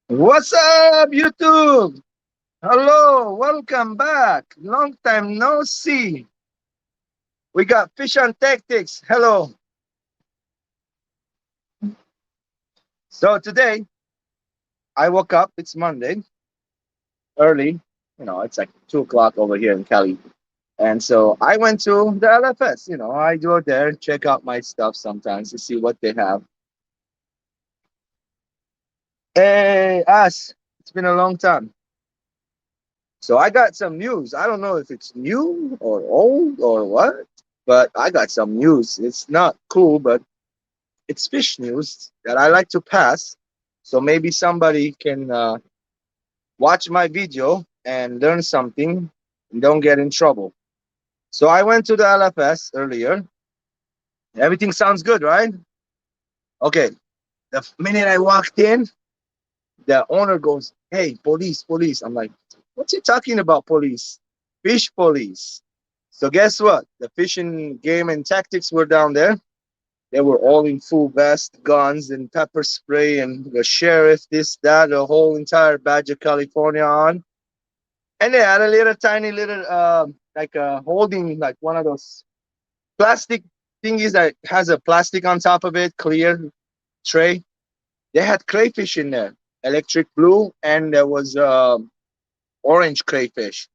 What's up, YouTube? Hello, welcome back. Long time no see. We got Fish on Tactics. Hello. So today I woke up. It's Monday, early. It's like 2 o'clock over here in Cali. And so I went to the LFS. I go there, check out my stuff sometimes to see what they have. Hey, us. It's been a long time. So I got some news. I don't know if it's new or old or what, but I got some news. It's not cool, but it's fish news that I like to pass. So maybe somebody can watch my video and learn something and don't get in trouble. So I went to the LFS earlier. Everything sounds good, right? Okay. The minute I walked in, the owner goes, "Hey, police, police." I'm like, "What's he talking about, police? Fish police." So guess what? The fishing game and tactics were down there. They were all in full vest, guns, and pepper spray, and the sheriff, this, that, the whole entire badge of California on. And they had a little tiny little, like holding, like one of those plastic thingies that has a plastic on top of it, clear tray. They had crayfish in there, electric blue, and there was orange crayfish.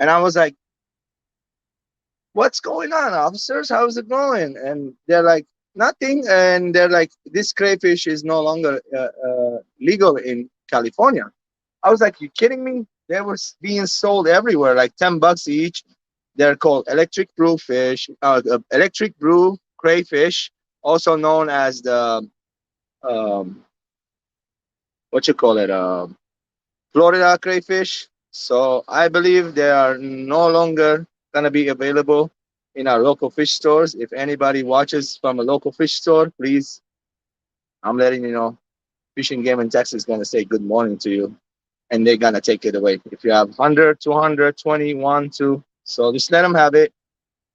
And I was like, "What's going on, officers? How's it going?" And they're like, "Nothing." And they're like, "This crayfish is no longer legal in California." I was like, "You kidding me?" They were being sold everywhere, like $10 each. They're called electric brew crayfish, also known as the um, what you call it, Florida crayfish. So I believe they are no longer gonna be available in our local fish stores. If anybody watches from a local fish store, please, I'm letting you know, Fishing Game in Texas is gonna say good morning to you, and they're gonna take it away. If you have 100, 200, 21, 2, so just let them have it.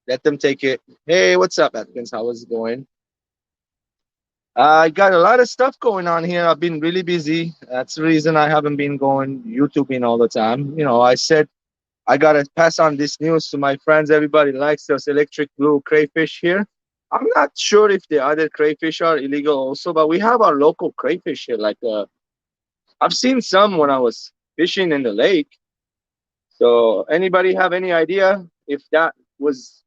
Let them take it. Hey, what's up, Atkins? How is it going? I got a lot of stuff going on here. I've been really busy. That's the reason I haven't been going YouTubing all the time. I said I gotta pass on this news to my friends. Everybody likes those electric blue crayfish here. I'm not sure if the other crayfish are illegal also, but we have our local crayfish here. Like I've seen some when I was fishing in the lake. So anybody have any idea if that was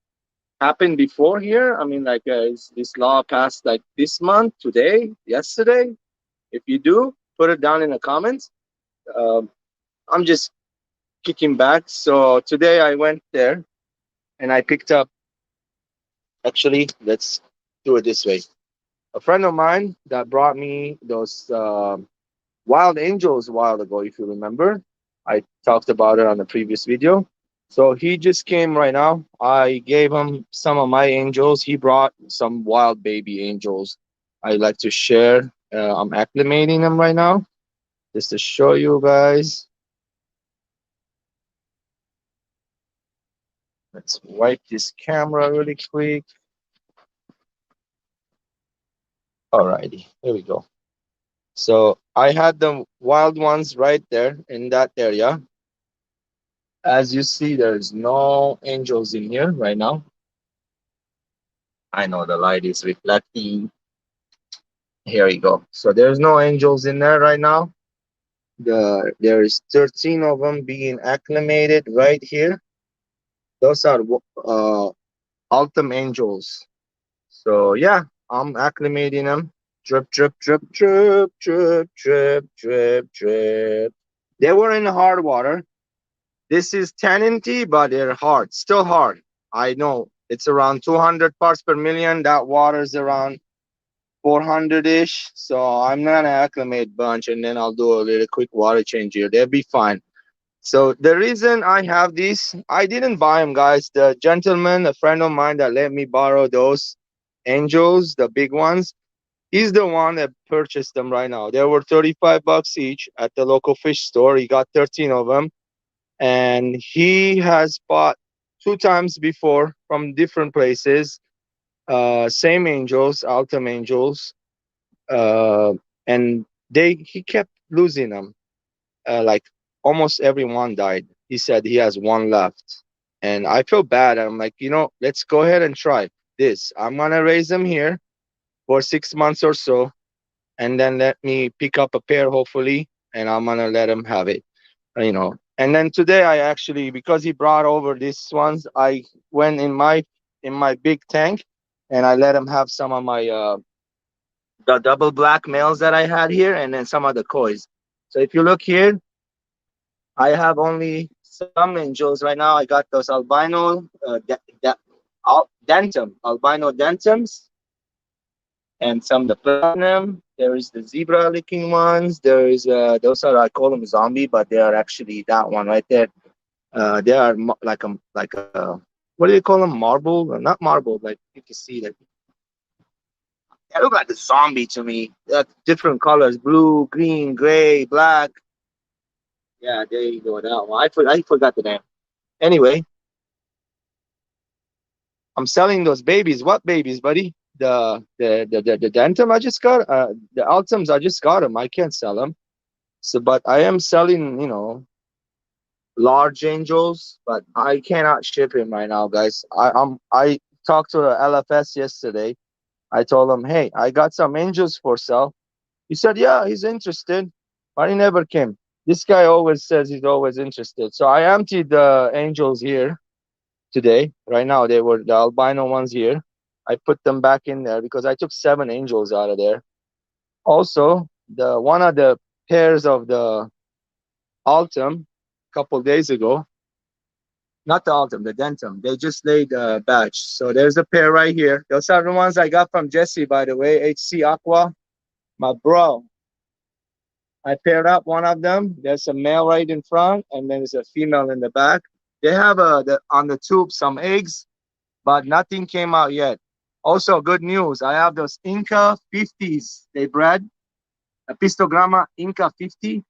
happened before here? I mean, like is this law passed like this month, today, yesterday? If you do, put it down in the comments. Um, I'm just kicking back. So today I went there and I picked up. Actually, let's do it this way. A friend of mine that brought me those wild angels a while ago, if you remember. I talked about it on the previous video. So he just came right now. I gave him some of my angels. He brought some wild baby angels. I like to share. I'm acclimating them right now just to show you guys. Let's wipe this camera really quick. Alrighty, here we go. So I had the wild ones right there in that area. As you see, there's no angels in here right now. I know the light is reflecting. Here we go. So there's no angels in there right now. There's 13 of them being acclimated right here. Those are Ultim angels. So yeah, I'm acclimating them. Drip, drip, drip, drip, drip, drip, drip, drip. They were in hard water. This is tanninty, but they're hard, still hard. I know it's around 200 parts per million. That water's around 400-ish. So I'm gonna acclimate bunch, and then I'll do a little quick water change here. They'll be fine. So the reason I have these, I didn't buy them, guys. The gentleman, a friend of mine that let me borrow those angels, the big ones, he's the one that purchased them right now. They were $35 each at the local fish store. He got 13 of them, and he has bought two times before from different places. Same angels, Altum angels, uh, and he kept losing them. Like almost everyone died. He said he has one left, and I feel bad. I'm like, let's go ahead and try this. I'm gonna raise them here for 6 months or so, and then let me pick up a pair hopefully, and I'm gonna let him have it. And then today I actually, because he brought over these ones, I went in my big tank, and I let him have some of my the double black males that I had here, and then some of the kois. So if you look here, I have only some angels right now. I got those albino albino dentums, and some of the platinum. There is the zebra looking ones. There is those are, I call them zombie, but they are actually that one right there. They are like a what do you call them? Marble? Not marble. Like you can see that they look like a zombie to me. Different colors: blue, green, gray, black. Yeah, there you go. That one. I forgot the name. Anyway, I'm selling those babies. What babies, buddy? The dentum I just got. The altums I just got them. I can't sell them. So, but I am selling, large angels. But I cannot ship him right now, guys. I talked to the LFS yesterday. I told him, hey, I got some angels for sale. He said, yeah, he's interested, but he never came. This guy always says he's always interested. So I emptied the angels here today. Right now, they were the albino ones here. I put them back in there because I took 7 angels out of there. Also, the one of the pairs of the Altum a couple days ago, not the Altum, the Dentum, they just laid a batch. So there's a pair right here. Those are the ones I got from Jesse, by the way, HC Aqua. My bro, I paired up one of them. There's a male right in front, and then there's a female in the back. They have on the tube some eggs, but nothing came out yet. Also, good news. I have those Inca 50s they bred, a Pistogramma Inca 50.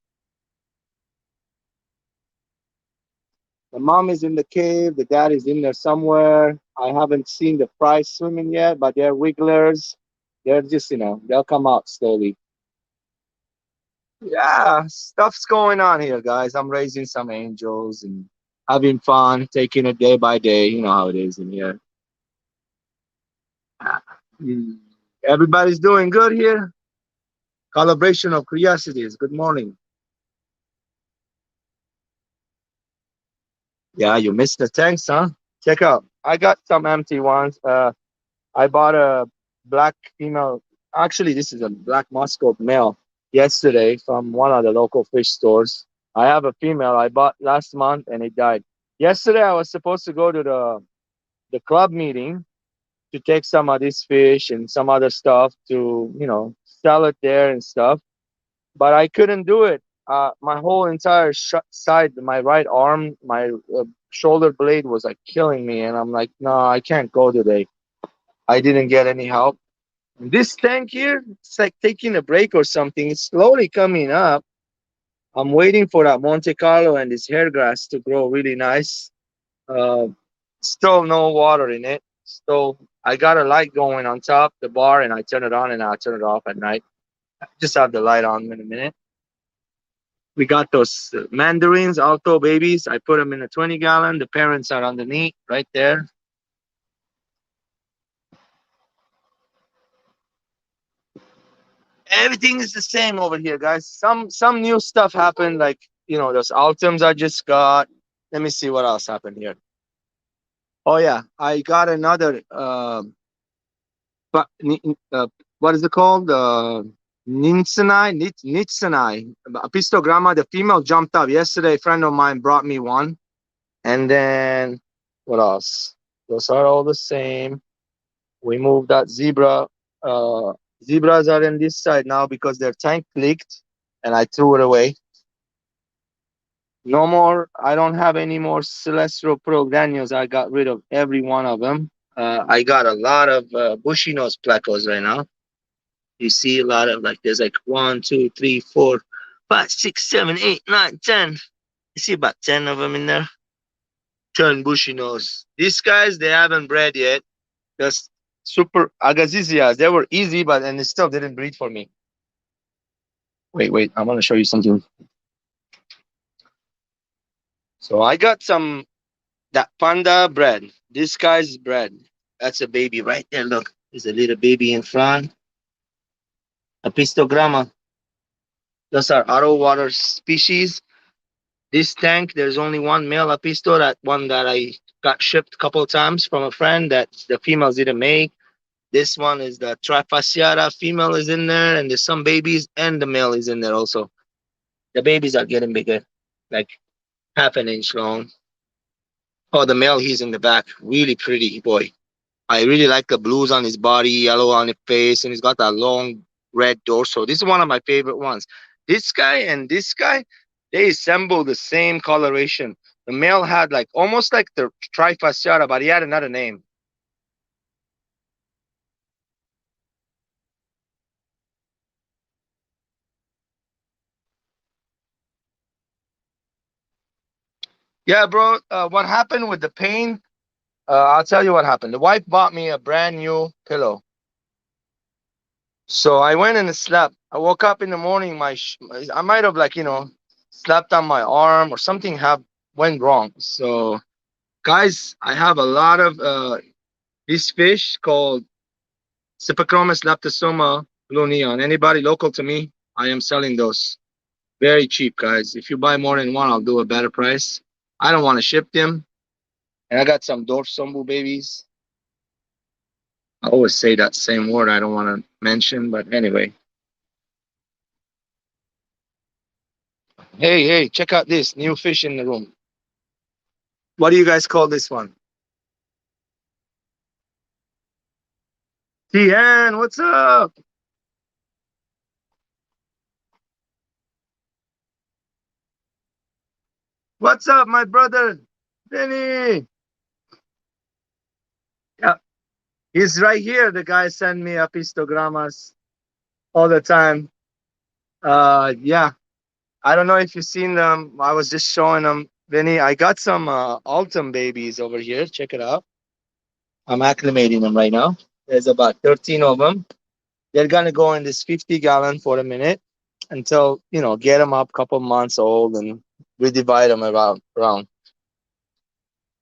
The mom is in the cave, the dad is in there somewhere. I haven't seen the fry swimming yet, but they're wigglers. They're just, they'll come out slowly. Yeah, stuff's going on here, guys. I'm raising some angels and having fun, taking it day by day. You know how it is in here. Mm. Everybody's doing good here. Calibration of curiosities. Good morning. Yeah, you missed the tanks, huh? Check out. I got some empty ones. I bought a black female. Actually, this is a black Moscow male yesterday from one of the local fish stores. I have a female I bought last month and it died. Yesterday, I was supposed to go to the club meeting to take some of this fish and some other stuff to, sell it there and stuff. But I couldn't do it. My whole entire side, my right arm, my shoulder blade was like killing me. And I'm like, no, I can't go today. I didn't get any help. This tank here, it's like taking a break or something. It's slowly coming up. I'm waiting for that Monte Carlo and this hair grass to grow really nice. Uh, Still no water in it. Still, I got a light going on top the bar, and I turn it on and I turn it off at night. Just have the light on in a minute. We got those mandarins, alto babies. I put them in a 20-gallon. The parents are underneath right there. Everything is the same over here, guys. Some new stuff happened, like those Altums I just got. Let me see what else happened here. Oh yeah, I got another. But what is it called? Nitsanai. Apistogramma. The female jumped up yesterday. A friend of mine brought me one, and then what else? Those are all the same. We moved that zebra. Uh, Zebras are in this side now because their tank leaked, and I threw it away. No more. I don't have any more Celestro Pro Granules. I got rid of every one of them. I got a lot of bushy nose plecos right now. You see a lot of there's like 1, 2, 3, 4, 5, 6, 7, 8, 9, 10. You see about 10 of them in there. 10 bushy nose. These guys, they haven't bred yet. Just super agazizias. They were easy, but and they still didn't breed for me. Wait, wait. I want to show you something. So I got some that panda bread. This guy's bread. That's a baby right there. Look, there's a little baby in front. A pistogramma. Those are auto water species. This tank, there's only one male apisto. That one that I got shipped a couple times from a friend that the females didn't make. This one is the Trifasciata female is in there, and there's some babies, and the male is in there also. The babies are getting bigger, like half an inch long. Oh, the male, he's in the back. Really pretty boy. I really like the blues on his body, yellow on his face, and he's got that long red dorsal. This is one of my favorite ones. This guy and this guy, they assemble the same coloration. The male had like almost like the Trifasciata, but he had another name. Yeah, bro. What happened with the pain? I'll tell you what happened. The wife bought me a brand new pillow. So I went and slept. I woke up in the morning. I might have like slept on my arm or something have went wrong. So guys, I have a lot of these fish called Cypacromis leptosoma blue neon. Anybody local to me, I am selling those very cheap, guys. If you buy more than one, I'll do a better price. I don't want to ship them. And I got some Dorf Sombu babies. I always say that same word I don't want to mention, but anyway. Hey, hey, check out this new fish in the room. What do you guys call this one? Tian, what's up? What's up, my brother? Benny. Yeah, he's right here. The guy send me epistogramas all the time. Yeah. I don't know if you've seen them. I was just showing them. Benny, I got some Altum babies over here. Check it out. I'm acclimating them right now. There's about 13 of them. They're gonna go in this 50-gallon for a minute until get them up, couple months old, and we divide them around.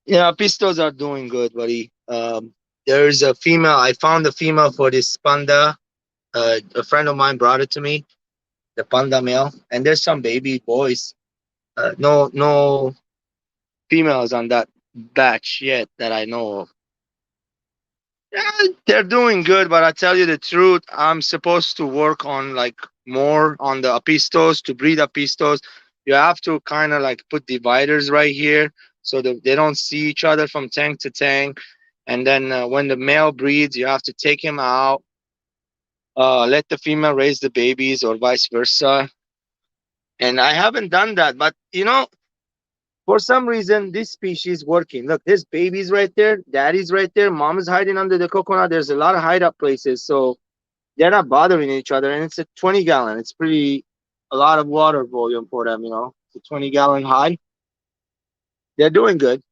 Yeah, pistos are doing good, buddy. There's a female. I found a female for this panda. A friend of mine brought it to me, the panda male, and there's some baby boys. No females on that batch yet that I know of. Yeah, they're doing good, but I tell you the truth, I'm supposed to work on like more on the apistos to breed apistos. You have to kind of like put dividers right here so that they don't see each other from tank to tank. And then when the male breeds, you have to take him out, let the female raise the babies, or vice versa. And I haven't done that, but for some reason, this species working. Look, there's babies right there, daddy's right there, mom is hiding under the coconut. There's a lot of hideout places, so they're not bothering each other. And it's a 20-gallon. It's pretty a lot of water volume for them. It's a 20-gallon high. They're doing good.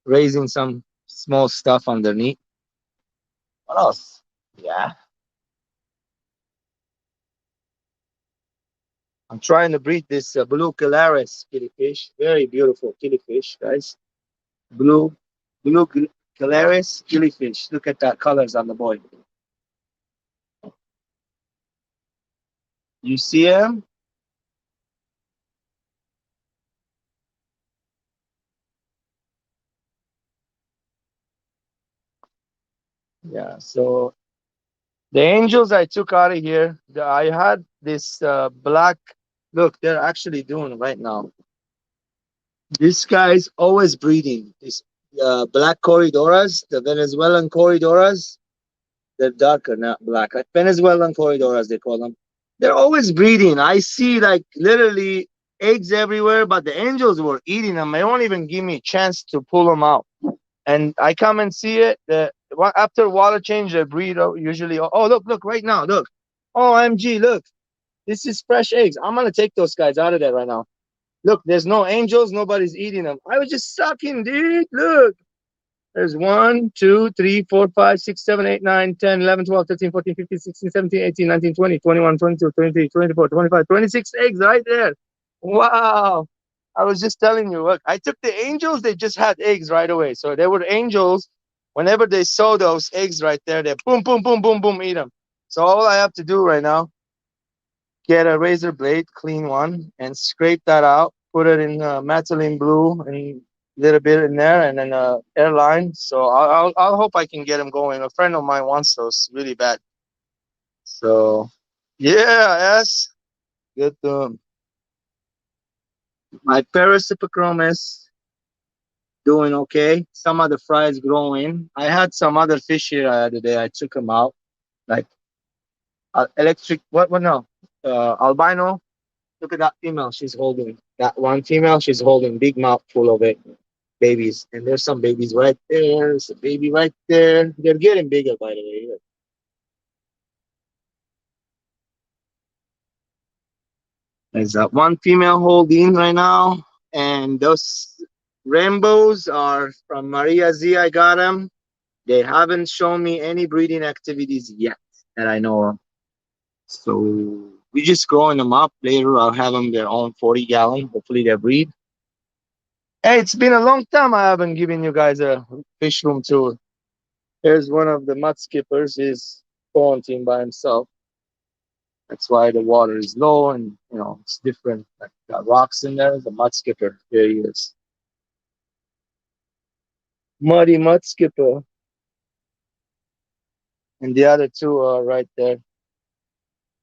Raising some small stuff underneath. What else? Yeah, I'm trying to breed this blue calaris killifish. Very beautiful killifish, guys. Blue, blue calaris killifish. Look at that colors on the boy. You see him? Yeah. So the angels I took out of here, I had this black. Look, they're actually doing it right now. This guy's always breeding. These black corridoras, the Venezuelan corridoras, they're darker, not black. Like Venezuelan corridoras, they call them. They're always breeding. I see like literally eggs everywhere, but the angels were eating them. They won't even give me a chance to pull them out. And I come and see it. After water change, they breed usually. Oh, look, right now, look. OMG, look. This is fresh eggs. I'm gonna take those guys out of there right now. Look, there's no angels. Nobody's eating them. I was just sucking, dude. Look. There's 1, 2, 3, 4, 5, 6, 7, 8, 9, 10, 11, 12, 13, 14, 15, 16, 17, 18, 19, 20, 21, 22, 23, 24, 25, 26 eggs right there. Wow. I was just telling you, look, I took the angels, they just had eggs right away. So they were angels. Whenever they saw those eggs right there, they boom, boom, boom, boom, boom, eat them. So all I have to do right now, get a razor blade, clean one, and scrape that out. Put it in methylene blue and a little bit in there, and then airline. So I'll hope I can get them going. A friend of mine wants those really bad. So yeah, yes, good. My Parasipochromis doing okay. Some of the fries growing. I had some other fish here the other day. I took them out, like electric. What? No, albino. Look at that female. She's holding that one female. She's holding big mouth full of it, babies. And there's some babies right there. There's a baby right there. They're getting bigger, by the way. There's that one female holding right now, and those rainbows are from Maria Z. I got them. They haven't shown me any breeding activities yet that I know of. So we just growing them up. Later, I'll have them their own 40-gallon. Hopefully, they breed. Hey, it's been a long time I haven't given you guys a fish room tour. Here's one of the mud skippers. He's quarantined by himself. That's why the water is low and it's different. Like got rocks in there. The mud skipper. There he is. Muddy mud skipper. And the other two are right there.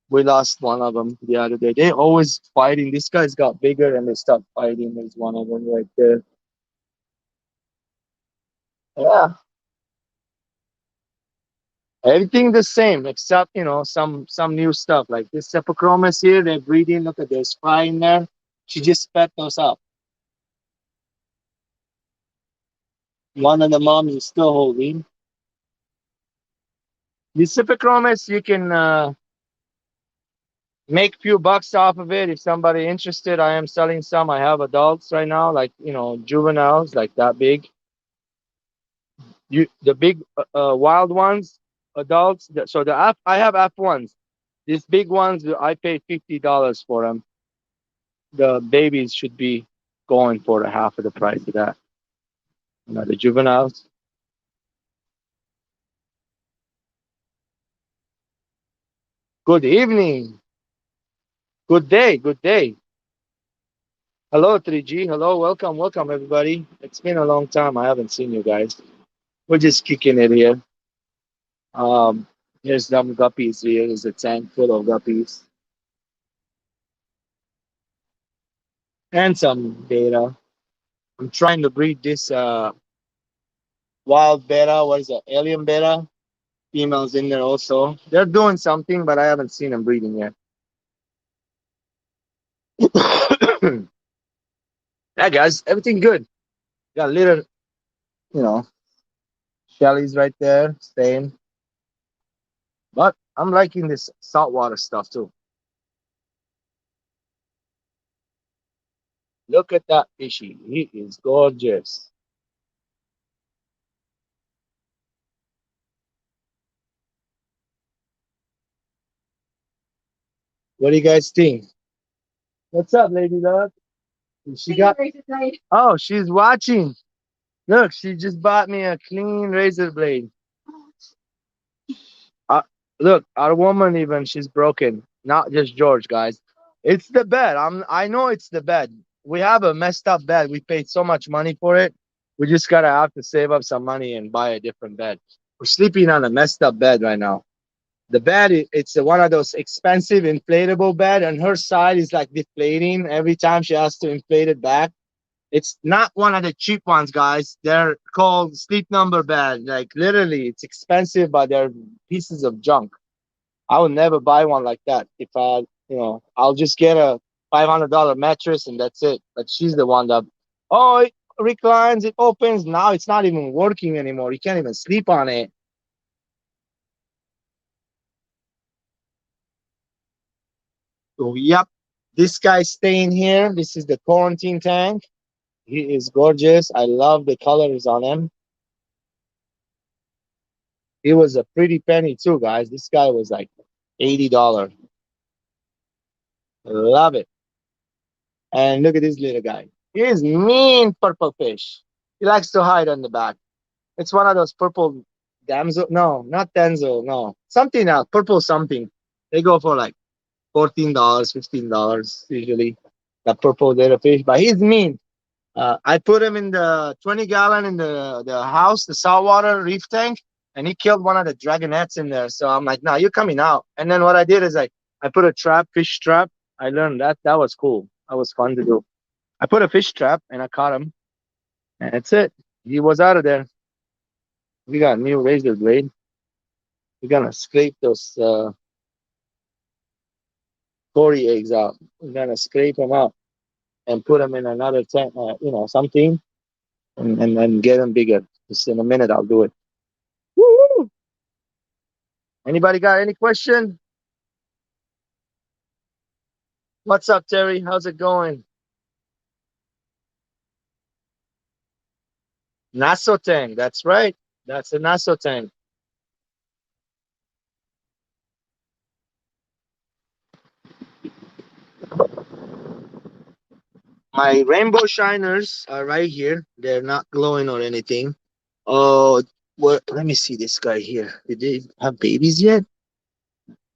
We lost one of them the other day. They always fighting. This guy's got bigger and they stopped fighting. There's one of them right there. Yeah. Everything the same except some new stuff like this Sepochromis here. They're breeding. Look at this fry in there. She just spat those up. One of the mom is still holding. This Sepochromis, you can make few bucks off of it if somebody interested. I am selling some. I have adults right now, like juveniles, like that big. The big wild ones, adults. So I have F1s. These big ones, I paid $50 for them. The babies should be going for a half of the price of that. The juveniles. Good evening. Good day. Good day. Hello, 3G. Hello, welcome, welcome, everybody. It's been a long time. I haven't seen you guys. We're just kicking it here. Um, Here's some guppies. Here's a tank full of guppies and some beta. I'm trying to breed this wild beta. What is it? Alien beta. Females in there also. They're doing something, but I haven't seen them breeding yet. Yeah, guys, everything good. Got little, you know, Shelly's right there, staying. But I'm liking this saltwater stuff too. Look at that fishy. He is gorgeous. What do you guys think? What's up, lady dog? She got. Oh, she's watching. Look, she just bought me a clean razor blade. Uh, Look, our woman even she's broken. Not just George, guys. It's the bed. I know it's the bed. We have a messed up bed. We paid so much money for it. We just gotta have to save up some money and buy a different bed. We're sleeping on a messed up bed right now. The bed, it's one of those expensive inflatable bed, and her side is like deflating every time she has to inflate it back. It's not one of the cheap ones, guys. They're called sleep number bed. Like literally, it's expensive, but they're pieces of junk. I would never buy one like that. If I'll just get a $500 mattress and that's it. But she's the one that, oh, it reclines, it opens. Now it's not even working anymore. You can't even sleep on it. So, yep, this guy's staying here. This is the quarantine tank. He is gorgeous. I love the colors on him. It was a pretty penny too, guys. This guy was like $80. Love it. And look at this little guy. He is mean purple fish. He likes to hide on the back. It's one of those purple damsel. No, not damsel. No, something else. Purple something. They go for like $14, $15 usually. The purple little fish, but he's mean. I put him in the 20-gallon in the house, the saltwater reef tank, and he killed one of the dragonettes in there. So I'm like, "No, you're coming out." And then what I did is I put a trap, fish trap. I learned that that was cool. That was fun to do. I put a fish trap and I caught him, and that's it. He was out of there. We got a new razor blade. We're gonna scrape those Cory eggs out. We're gonna scrape them out and put them in another tank, something, and then get them bigger. Just in a minute, I'll do it. Woo! Anybody got any question? What's up, Terry? How's it going? Naso Tang. That's right. That's a Naso Tang. My rainbow shiners are right here. They're not glowing or anything. Oh, what? Let me see this guy here. Did they have babies yet?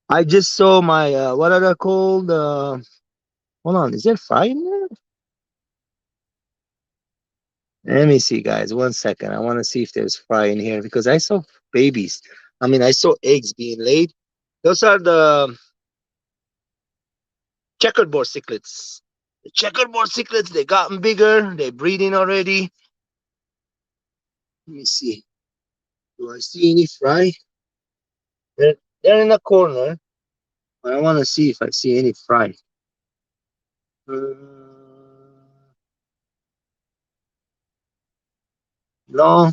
I just saw my what are they called? Hold on, is there fry in there? Let me see, guys. One second. I want to see if there's fry in here because I saw babies. I mean, I saw eggs being laid. Those are the checkerboard cichlids. The checkerboard cichlids, they gotten bigger. They're breeding already. Let me see. Do I see any fry? They're, they're in the corner. But I want to see if I see any fry. No,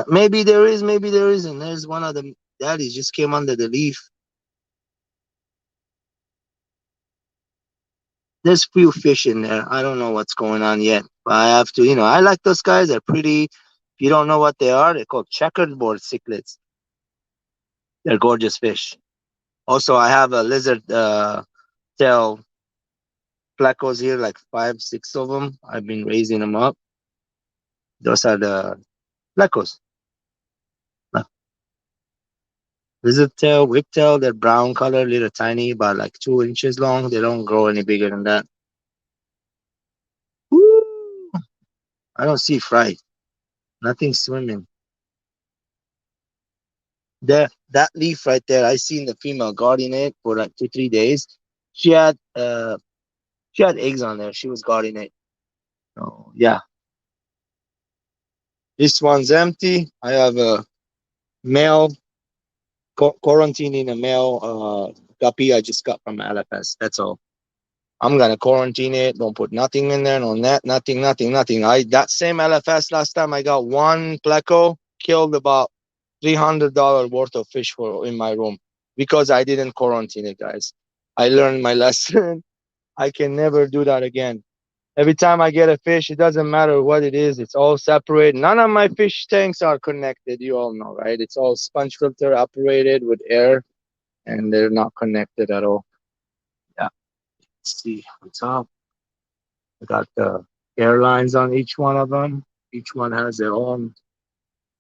maybe there is, maybe there isn't. There's one of the daddies just came under the leaf. There's few fish in there. I don't know what's going on yet. But I have to, I like those guys. They're pretty. If you don't know what they are, they're called checkerboard cichlids. They're gorgeous fish. Also, I have a lizard tail plecos here, like five, six of them. I've been raising them up. Those are the plecos. Lizard tail, whiptail, they're brown color, little tiny, about like 2 inches long. They don't grow any bigger than that. Woo! I don't see fry. Nothing swimming. There, that leaf right there, I seen the female guarding it for like 2, 3 days. She had uh she had eggs on there. She was guarding it. Oh yeah. This one's empty. I have a male quarantining a male guppy I just got from LFS. That's all. I'm gonna quarantine it. Don't put nothing in there. No net. Nothing. Nothing. Nothing. I that same LFS last time I got one pleco killed about $300 worth of fish for in my room because I didn't quarantine it, guys. I learned my lesson. I can never do that again. Every time I get a fish, it doesn't matter what it is. It's all separate. None of my fish tanks are connected. You all know, right? It's all sponge filter operated with air, and they're not connected at all. Yeah. Let's see what's up. I got the airlines on each one of them. Each one has their own.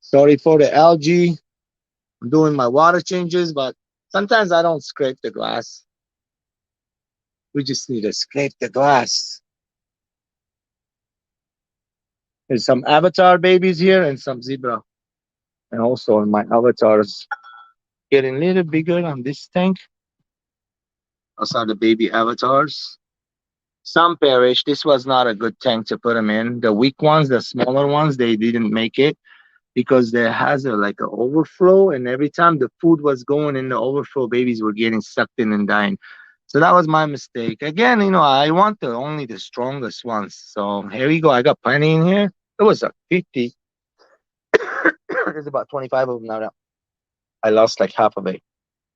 Sorry for the algae. I'm doing my water changes, but sometimes I don't scrape the glass. We just need to scrape the glass. There's some avatar babies here and some zebra. And also my avatars getting a little bigger on this tank. Those are the baby avatars. Some perish. This was not a good tank to put them in. The weak ones, the smaller ones, they didn't make it because there has a like an overflow, and every time the food was going in the overflow, babies were getting sucked in and dying. So that was my mistake. Again, I want the only the strongest ones. So here we go. I got plenty in here. It was a 50. There's about 25 of them now. I lost like half of it.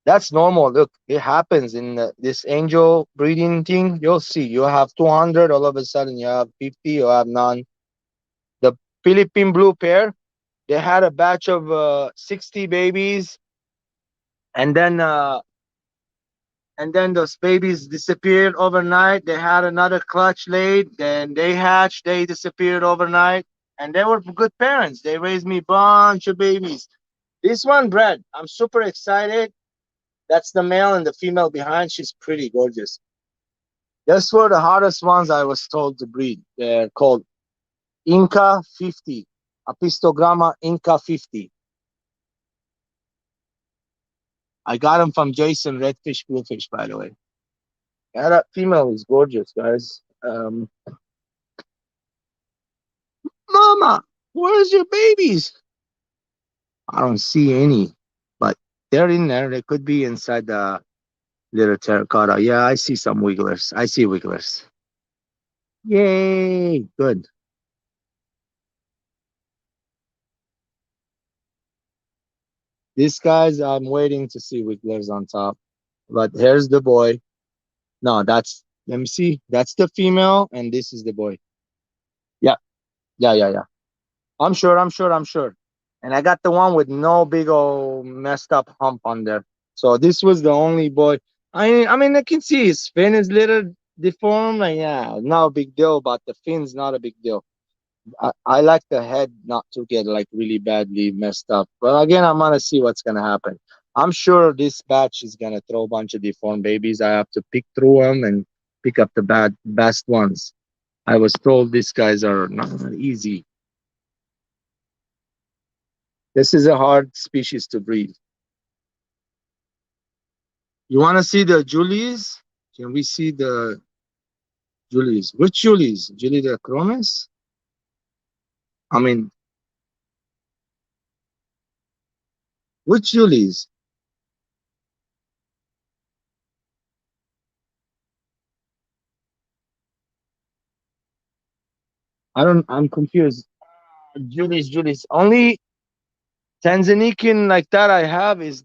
That's normal. Look, it happens in this angel breeding thing. You'll see. You have 200, all of a sudden you have 50, you have none. The Philippine blue pair, they had a batch of 60 babies. And then those babies disappeared overnight. They had another clutch laid, then they hatched, they disappeared overnight, and they were good parents. They raised me a bunch of babies. This one bred. I'm super excited. That's the male, and the female behind. She's pretty gorgeous. Those were the hardest ones I was told to breed. They're called Inca 50, Apistogramma Inca 50. I got them from Jason Redfish Bluefish, by the way. Yeah, that female is gorgeous, guys. Mama, where's your babies? I don't see any, but they're in there. They could be inside the little terracotta. Yeah, I see some wigglers. I see wigglers. Yay! Good. These guys, I'm waiting to see wigglers on top. But here's the boy. No, let me see. That's the female, and this is the boy. Yeah, yeah. I'm sure. And I got the one with no big old messed up hump on there. So this was the only boy. I mean, I can see his fin is little deformed. Like, yeah, not a big deal, but the fin's not a big deal. I like the head not to get like really badly messed up. But again, I'm gonna see what's gonna happen. I'm sure this batch is gonna throw a bunch of deformed babies. I have to pick through them and pick up the best ones. I was told these guys are not easy. This is a hard species to breed. You want to see the Julies? Can we see the Julies? Which Julies? Julie the Chromis? I mean, which Julies? I'm confused. Julies. Only Tanzanian like that I have is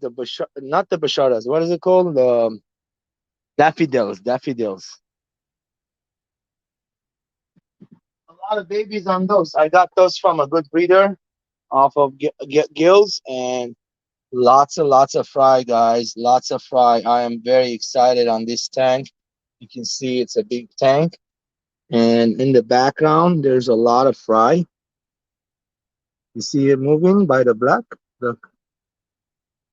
not the Basharas. What is it called? The daffodils. A lot of babies on those. I got those from a good breeder off of Gills, and lots of fry, guys. Lots of fry. I am very excited on this tank. You can see it's a big tank. And in the background, there's a lot of fry. You see it moving by the black? Look,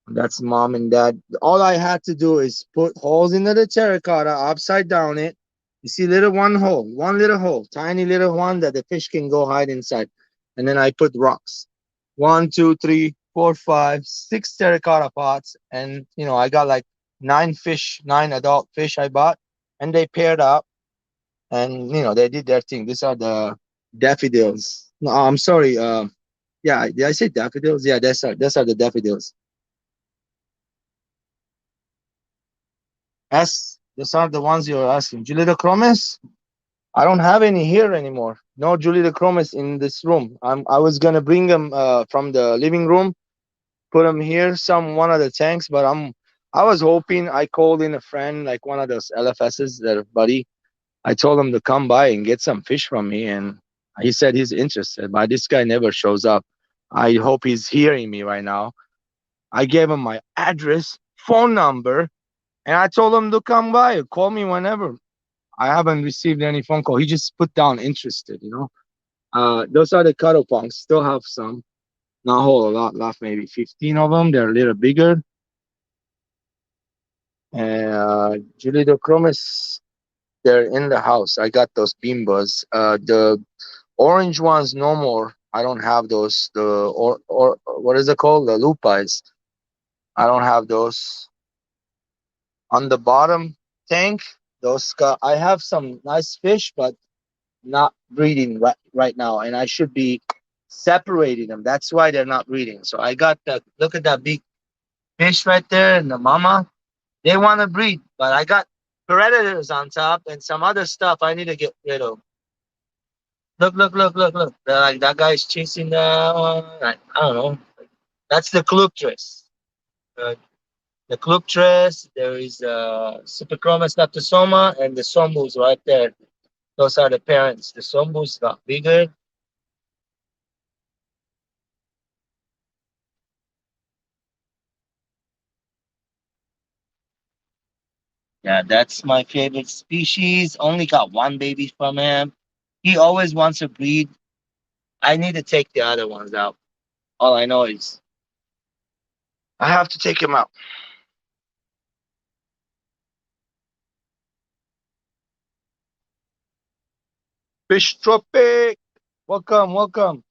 that's mom and dad. All I had to do is put holes into the terracotta, upside down it. You see little one little hole, tiny little one that the fish can go hide inside. And then I put rocks. One, two, three, four, five, six terracotta pots. And I got like nine adult fish I bought. And they paired up and they did their thing. These are the daffodils. No, I'm sorry. Yeah, did I say daffodils? Yeah, that's are the daffodils. These are the ones you're asking. Julita chromis? I don't have any here anymore. No Julita chromis in this room. I was gonna bring them from the living room, put them here, one of the tanks. But I was hoping. I called in a friend, like one of those LFSs, their buddy. I told him to come by and get some fish from me, and he said he's interested. But this guy never shows up. I hope he's hearing me right now. I gave him my address, phone number, and I told him to come by. Call me whenever. I haven't received any phone call. He just put down interested. Those are the cuddle punks. Still have some. Not a whole lot left, maybe 15 of them. They're a little bigger. And Julidochromis, they're in the house. I got those bimbas. The orange ones, no more. I don't have those. Or what is it called? The lupais. I don't have those. On the bottom tank, I have some nice fish, but not breeding right now, and I should be separating them. That's why they're not breeding. So I got the look at that big fish right there and the mama. They want to breed, but I got predators on top and some other stuff I need to get rid of. Look. Like that guy's chasing the I don't know. That's the cluptress. Uh, the cluptress. There is Superchromis leptosoma and the sombus right there. Those are the parents. The sombus got bigger. Yeah, that's my favorite species. Only got one baby from him. He always wants to breed. I need to take the other ones out. All I know is I have to take him out. Fish Tropic. Welcome, welcome.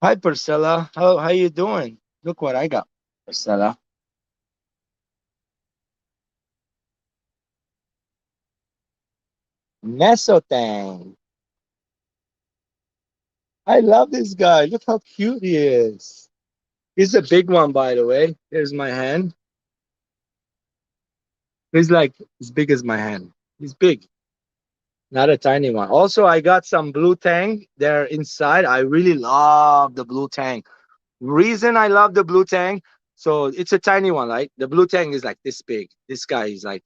Hi, Priscilla. How you doing? Look what I got, Priscilla. Mesotang. I love this guy. Look how cute he is. He's a big one, by the way. Here's my hand. He's like as big as my hand. He's big, not a tiny one. Also, I got some blue tang there inside. I really love the blue tang. Reason I love the blue tang, so it's a tiny one, right? The blue tang is like this big. This guy is like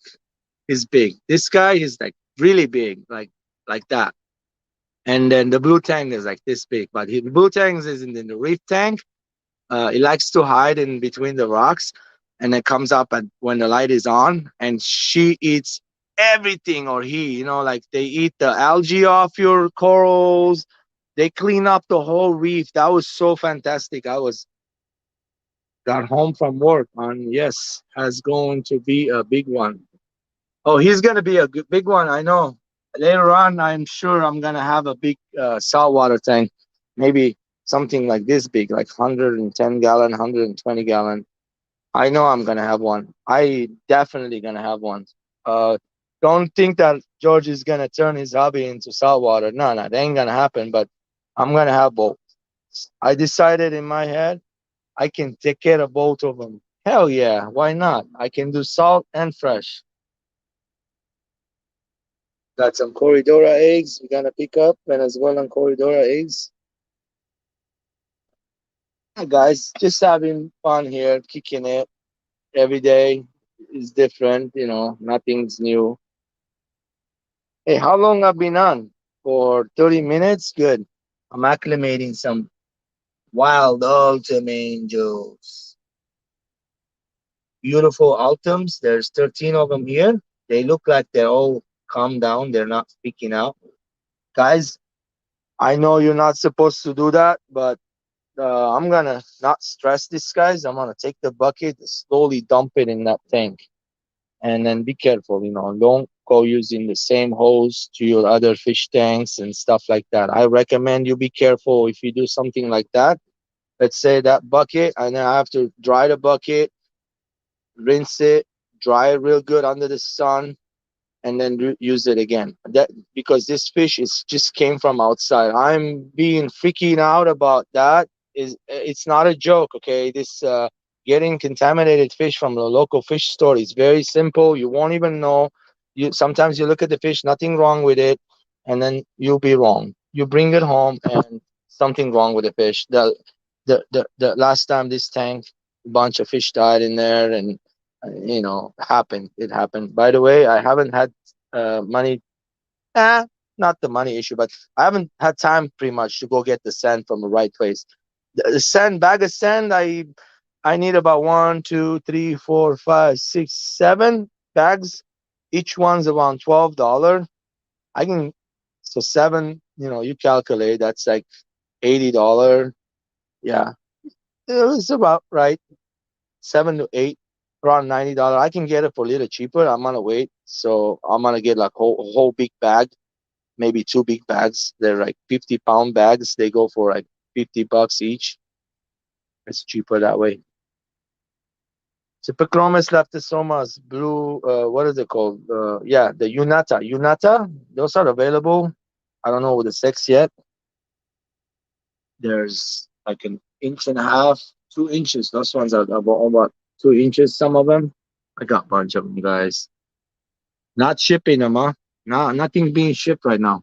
is big. This guy is like really big, like that. And then the blue tang is like this big. But the blue tang is in the reef tank. It likes to hide in between the rocks, and it comes up at when the light is on, and she eats everything, or he, like they eat the algae off your corals. They clean up the whole reef. That was so fantastic. I was got home from work on yes, has going to be a big one. Oh, he's gonna be a big one. I know. Later on, I'm sure I'm gonna have a big saltwater tank, maybe something like this big, like 110-gallon, 120-gallon. I know I'm gonna have one. I definitely gonna have one. Uh, don't think that George is gonna turn his hobby into saltwater. No, no, that ain't gonna happen. But I'm gonna have both. I decided in my head I can take care of both of them. Hell yeah, why not? I can do salt and fresh. Got some Corridora eggs. We're gonna pick up Venezuelan Corridora eggs. Hi guys, just having fun here, kicking it. Every day is different, nothing's new. Hey, how long I've been on? For 30 minutes? Good. I'm acclimating some wild autumn angels. Beautiful autumns. There's 13 of them here. They look like they're all calm down. They're not speaking out. Guys, I know you're not supposed to do that, but I'm gonna not stress these guys. I'm gonna take the bucket, slowly dump it in that tank, and then be careful. Don't go using the same hose to your other fish tanks and stuff like that. I recommend you be careful if you do something like that. Let's say that bucket, and then I have to dry the bucket, rinse it, dry it real good under the sun, and then use it again. That because this fish is just came from outside. I'm being freaking out about that. Is it's not a joke, okay? This getting contaminated fish from the local fish store is very simple. You won't even know. You sometimes you look at the fish, nothing wrong with it, and then you'll be wrong. You bring it home and something wrong with the fish. The last time this tank, a bunch of fish died in there, and happened. It happened. By the way, I haven't had money. Eh, not the money issue, but I haven't had time pretty much to go get the sand from the right place. The sand bag of sand, I need about one, two, three, four, five, six, 7 bags. Each one's around $12. I can so seven. You calculate that's like $80. Yeah, it was about right. 7 to 8, around $90. I can get it for a little cheaper. I'm gonna wait, so I'm gonna get like whole big bag, maybe 2 big bags. They're like 50-pound bags. They go for like $50 each. It's cheaper that way. Cypochromys lactosomas, blue. What is it called? Yeah, the Unata. Unata. Those are available. I don't know the sex yet. There's like an inch and a half, 2 inches. Those ones are about 2 inches. Some of them. I got a bunch of them, guys. Not shipping them, huh? No, nothing being shipped right now.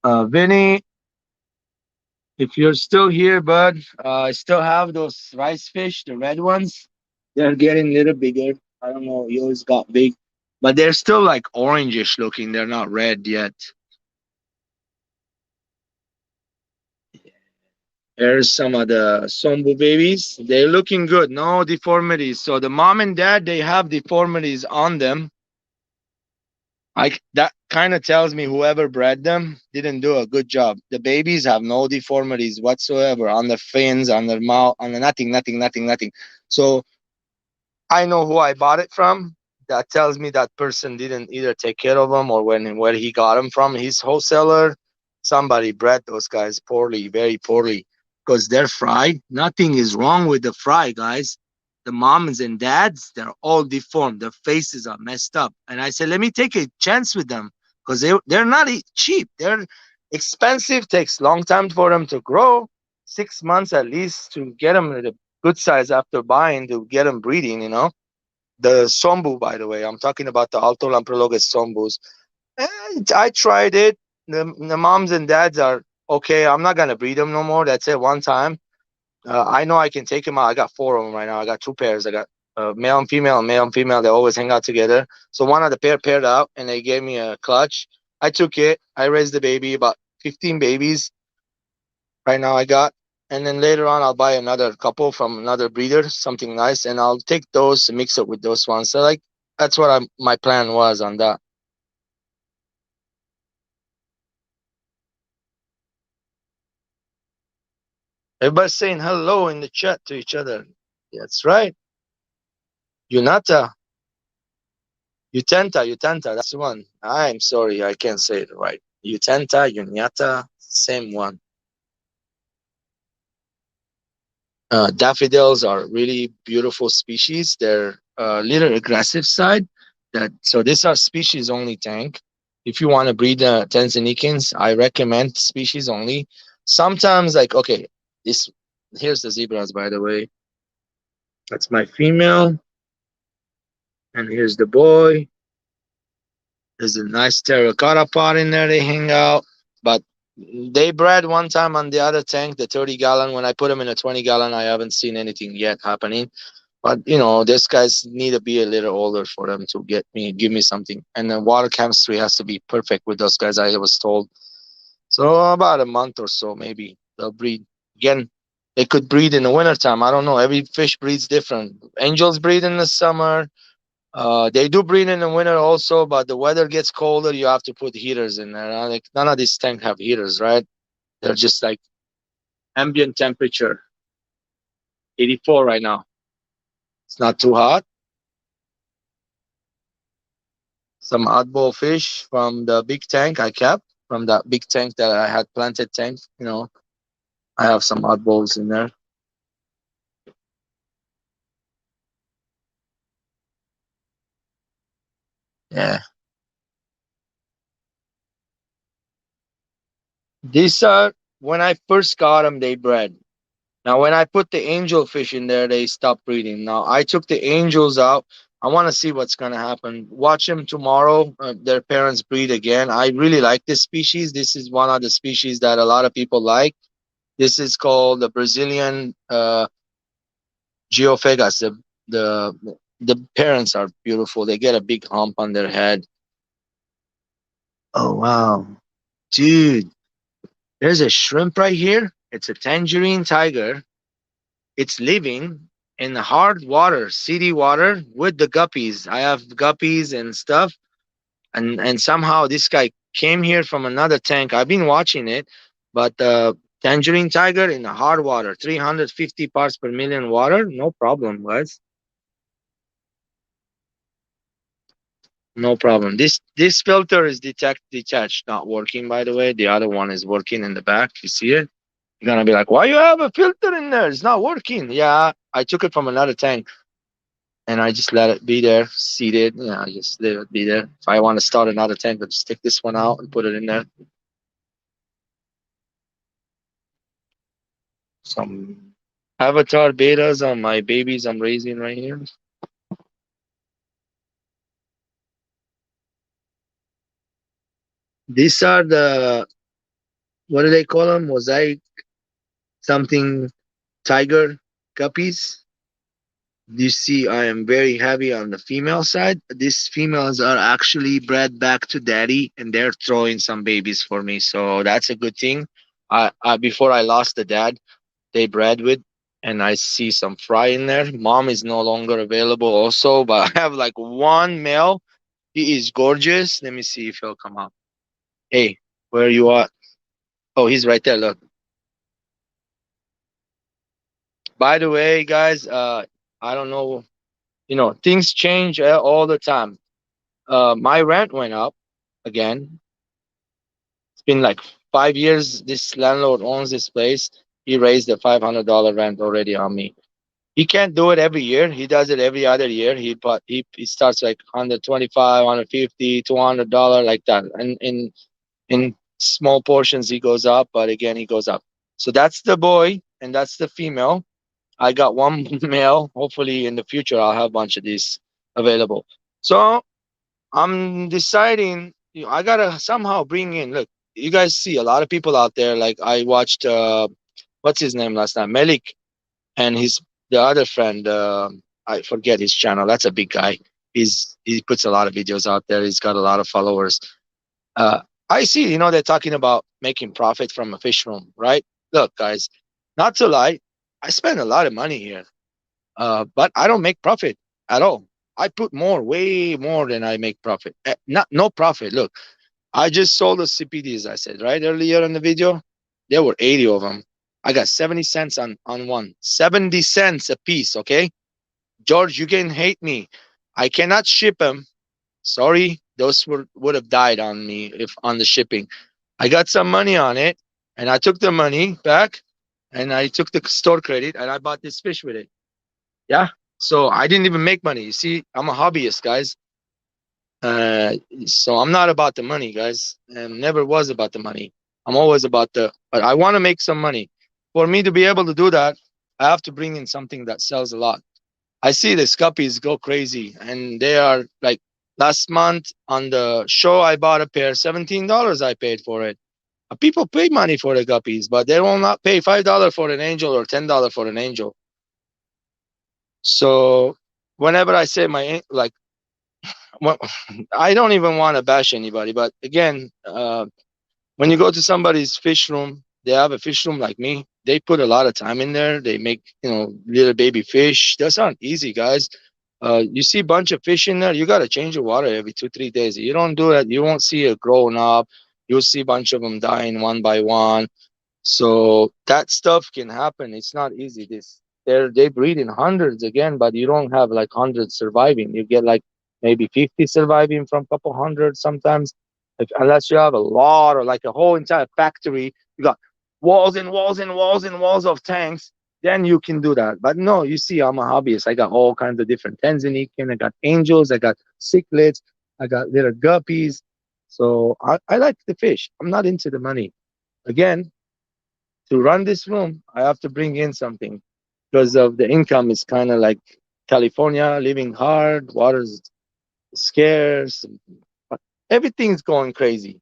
Vinny, if you're still here, bud, I still have those rice fish, the red ones. They're getting a little bigger. I don't know. You always got big, but they're still like orangish looking. They're not red yet. Here's some of the Sombu babies. They're looking good, no deformities. So the mom and dad, they have deformities on them. That kind of tells me whoever bred them didn't do a good job. The babies have no deformities whatsoever on their fins, on their mouth, on the nothing, nothing, nothing, nothing. So I know who I bought it from. That tells me that person didn't either take care of them or where he got them from. His wholesaler, somebody bred those guys poorly, very poorly, because they're fried. Nothing is wrong with the fry, guys. The moms and dads, they're all deformed. Their faces are messed up. And I said, let me take a chance with them because they're not cheap. They're expensive. Takes long time for them to grow. 6 months at least to get them to the good size after buying to get them breeding, the Sombu, by the way, I'm talking about the Alto Lamprologus Sombus. And I tried it. The moms and dads are okay. I'm not gonna breed them no more. That's it. One time. I know I can take them out. I got four of them right now. I got two pairs. I got male and female, and male and female. They always hang out together. So one of the pair paired out, and they gave me a clutch. I took it. I raised the baby, about 15 babies right now I got. And then later on, I'll buy another couple from another breeder, something nice, and I'll take those and mix it with those ones. So like that's what my plan was on that. Everybody's saying hello in the chat to each other. That's right. Unata, Utenta. That's the one. I'm sorry, I can't say it right. Utenta, Unyata, same one. Daffodils are really beautiful species. They're a little aggressive side. So these are species only tank. If you want to breed Tanzanians, I recommend species only. Sometimes, like okay, this here's the zebras by the way. That's my female, and here's the boy. There's a nice terracotta pot in there. They hang out, but they bred one time on the other tank, the 30-gallon. When I put them in a 20-gallon, I haven't seen anything yet happening. But these guys need to be a little older for them to give me something. And the water chemistry has to be perfect with those guys. I was told. So about a month or so, maybe they'll breed again. They could breed in the wintertime. I don't know. Every fish breeds different. Angels breed in the summer. They do breed in the winter also, but the weather gets colder. You have to put heaters in there. Like none of these tanks have heaters, right? They're just like ambient temperature, 84 right now. It's not too hot. Some oddball fish from the big tank I kept from that big tank that I had planted tank. I have some oddballs in there. Yeah, these are when I first got them. They bred. Now, when I put the angel fish in there, they stopped breeding. Now, I took the angels out. I want to see what's going to happen. Watch them tomorrow. Their parents breed again. I really like this species. This is one of the species that a lot of people like. This is called the Brazilian Geophagus. The parents are beautiful. They get a big hump on their head. Oh, wow. Dude, there's a shrimp right here. It's a tangerine tiger. It's living in hard water, city water with the guppies. I have guppies and stuff. And somehow this guy came here from another tank. I've been watching it, but Tangerine Tiger in the hard water, 350 parts per million water, no problem, guys. No problem. This filter is detached, not working. By the way, the other one is working in the back. You see it? You're gonna be like, why you have a filter in there? It's not working. Yeah, I took it from another tank and I just let it be there, seated. Yeah, I just let it be there. If I want to start another tank, I just take this one out and put it in there. Some Avatar betas on my babies I'm raising right here. These are what do they call them? Mosaic something tiger guppies. You see, I am very heavy on the female side. These females are actually bred back to daddy, and they're throwing some babies for me. So that's a good thing. Before I lost the dad. they bred with, and I see some fry in there. Mom is no longer available also, but I have like one male. He is gorgeous. Let me see if he'll come out. Hey, where you at? Oh, he's right there. Look. By the way, guys, I don't know. Things change all the time. My rent went up again. It's been like 5 years. This landlord owns this place. He raised the $500 rent already on me. He can't do it every year. He does it every other year. He starts like 125, 150, $200 like that, and in small portions he goes up, but again he goes up. So that's the boy, and that's the female. I got one male. Hopefully in the future I'll have a bunch of these available. So I'm deciding, I gotta somehow bring in. Look, you guys see a lot of people out there. Like I watched, what's his name last night, Melik, and his the other friend. I forget his channel. That's a big guy. He puts a lot of videos out there. He's got a lot of followers. Uh, I see. They're talking about making profit from a fish room, right? Look, guys, not to lie, I spend a lot of money here, but I don't make profit at all. I put more, way more than I make profit. Not no profit. Look, I just sold the CPDs. I said right earlier in the video, there were 80 of them. I got 70 cents on one. 70 cents a piece. Okay, George, you can hate me. I cannot ship them. Sorry, those would have died on me if on the shipping. I got some money on it, and I took the money back, and I took the store credit, and I bought this fish with it. Yeah. So I didn't even make money. You see, I'm a hobbyist, guys. Uh, so I'm not about the money, guys, and never was about the money. I'm always about but I want to make some money. For me to be able to do that, I have to bring in something that sells a lot. I see the scuppies go crazy, and they are like last month on the show. I bought a pair, $17. I paid for it. People pay money for the guppies, but they will not pay $5 for an angel or $10 for an angel. So whenever I say like, well, I don't even want to bash anybody, but again, when you go to somebody's fish room, they have a fish room like me. They put a lot of time in there. They make little baby fish. That's not easy, guys. You see a bunch of fish in there. You got to change the water every 2 3 days. You don't do that, you won't see it growing up. You'll see a bunch of them dying one by one. So that stuff can happen. It's not easy. They breed in hundreds again, but you don't have like hundreds surviving. You get like maybe 50 surviving from a couple hundred sometimes. Unless you have a lot or like a whole entire factory, you got walls and walls and walls and walls of tanks. Then you can do that. But no, you see, I'm a hobbyist. I got all kinds of different Tanzanian. I got angels. I got cichlids. I got little guppies. So I like the fish. I'm not into the money. Again, to run this room, I have to bring in something because of the income is kind of like California, living hard, water's scarce, but everything's going crazy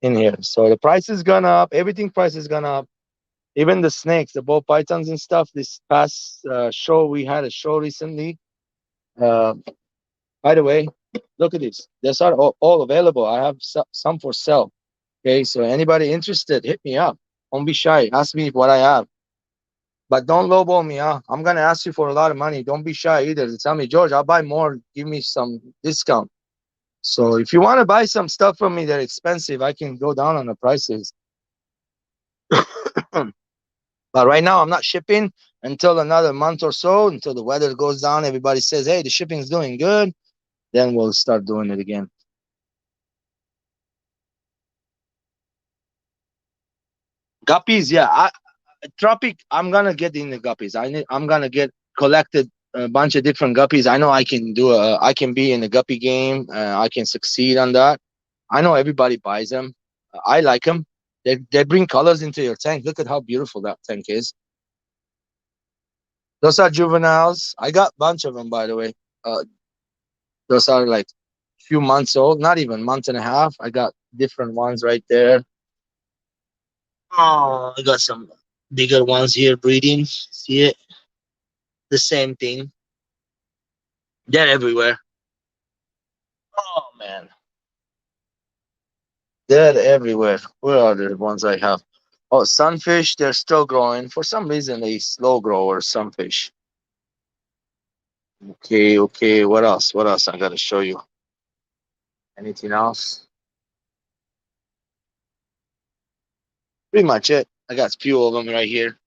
in here. So the price has gone up, everything price has gone up. Even the snakes, the ball pythons and stuff. This past show, we had a show recently. Uh, by the way, look at this. These are all available. I have some for sale. Okay, so anybody interested, hit me up. Don't be shy. Ask me what I have. But don't lowball me, huh? I'm gonna ask you for a lot of money. Don't be shy either. Tell me, George, I'll buy more. Give me some discount. So if you want to buy some stuff from me that's expensive, I can go down on the prices. But right now, I'm not shipping until another month or so, until the weather goes down. Everybody says, "Hey, the shipping's doing good." Then we'll start doing it again. Guppies, yeah. Tropic, I'm gonna get in the guppies. I'm gonna get collected a bunch of different guppies. I know I can be in the guppy game. I can succeed on that. I know everybody buys them. I like them. They bring colors into your tank. Look at how beautiful that tank is. Those are juveniles. I got a bunch of them, by the way. Uh, those are like few months old, not even month and a half. I got different ones right there. Oh, I got some bigger ones here breeding. See it? The same thing. They're everywhere. Oh man, they're everywhere. Where are the ones I have? Oh, sunfish, they're still growing. For some reason, they slow growers, some fish. Okay, okay. What else? What else I gotta show you? Anything else? Pretty much it. I got a few of them right here.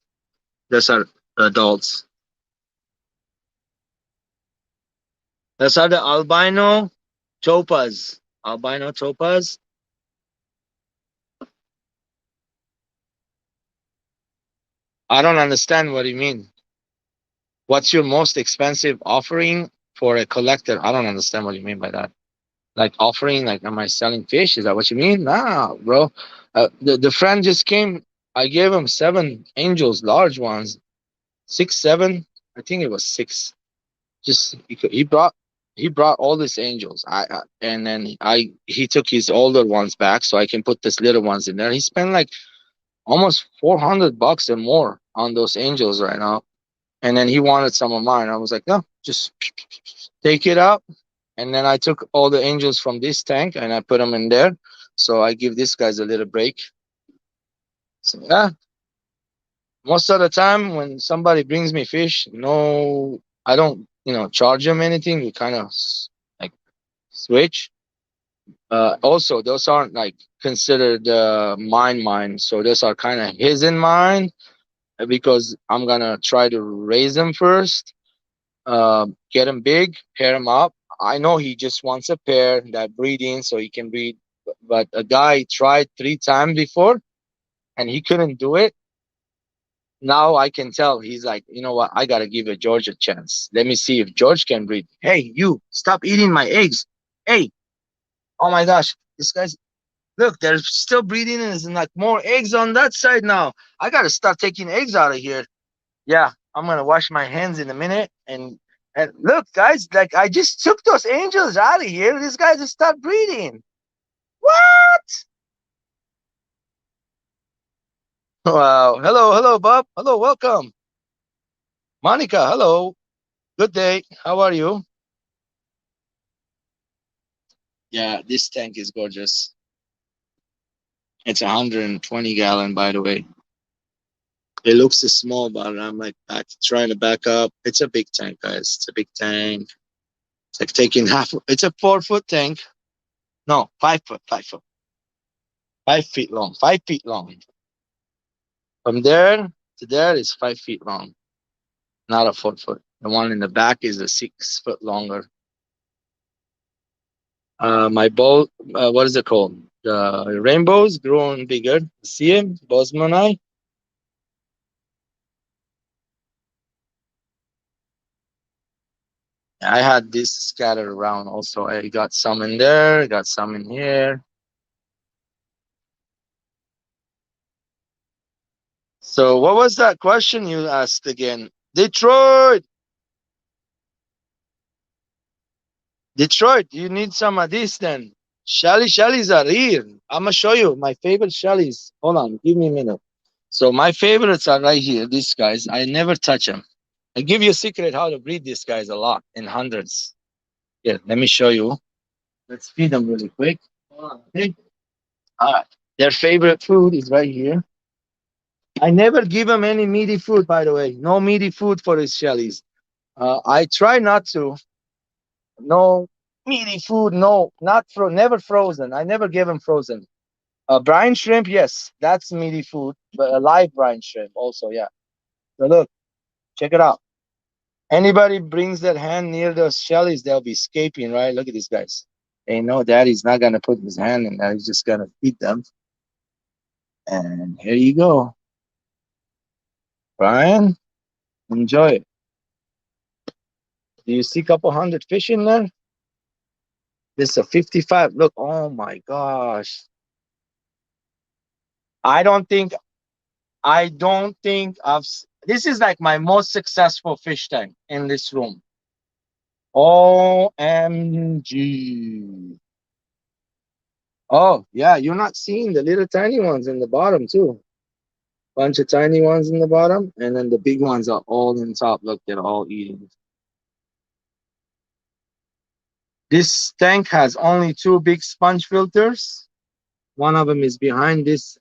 Those are adults. Those are the albino topaz. Albino topaz. I don't understand what you mean. What's your most expensive offering for a collector? I don't understand what you mean by that. Like offering, like, am I selling fish? Is that what you mean? Nah, bro. The friend just came. I gave him 7 angels, large ones, 6, 7. I think it was 6. Just he brought all these angels. And then he took his older ones back, so I can put these little ones in there. He spent like almost $400 and more on those angels right now. And then he wanted some of mine. I was like, no, just take it out. And then I took all the angels from this tank and I put them in there. So I give these guys a little break. So yeah, most of the time when somebody brings me fish, no, I don't, charge them anything. We kind of like switch. Also, those aren't like considered mine. So those are kind of his in mine because I'm gonna try to raise them first, get him big, pair him up. I know he just wants a pair that breeding so he can breed, but a guy tried 3 times before and he couldn't do it. Now I can tell he's like, you know what? I gotta give a George a chance. Let me see if George can breed. Hey, you stop eating my eggs. Hey, oh my gosh, this guy's look. They're still breeding and there's like more eggs on that side now. I gotta start taking eggs out of here. Yeah, I'm gonna wash my hands in a minute. And look, guys, like I just took those angels out of here. These guys just start breeding. What? Wow. Hello, hello, Bob. Hello, welcome. Monica, hello. Good day. How are you? Yeah, this tank is gorgeous. It's 120 gallon, by the way. It looks small, but I'm like trying to back up. It's a big tank, guys. It's a big tank. It's like taking half. It's a 4 foot tank. No, 5 foot, 5 foot, 5 feet long, 5 feet long. From there to there is 5 feet long, not a 4 foot. The one in the back is a 6 foot longer. My bowl, what is it called? The rainbows growing bigger. See him, Bosmanai? I had this scattered around also. I got some in there, got some in here. So, what was that question you asked again? Detroit, Detroit, you need some of this then. Shellies are here. I'm gonna show you my favorite shellies. Hold on, give me a minute. So my favorites are right here. These guys, I never touch them. I give you a secret how to breed these guys a lot in hundreds. Here, let me show you. Let's feed them really quick. Hold on, okay? All right. Their favorite food is right here. I never give them any meaty food, by the way. No meaty food for these shellies. I try not to. No meaty food. No, not never frozen. I never give them frozen. Brine shrimp, yes, that's meaty food. But a live brine shrimp also, yeah. So look, check it out. Anybody brings their hand near those shellies, they'll be escaping, right? Look at these guys. They know daddy's not gonna put his hand in there. He's just gonna feed them. And here you go, Brian. Enjoy it. Do you see a couple hundred fish in there? This is a 55. Look, oh my gosh. I don't think I don't think this is like my most successful fish tank in this room. OMG. Oh, yeah, you're not seeing the little tiny ones in the bottom too. Bunch of tiny ones in the bottom, and then the big ones are all in top. Look, they're all eating. This tank has only 2 big sponge filters. One of them is behind this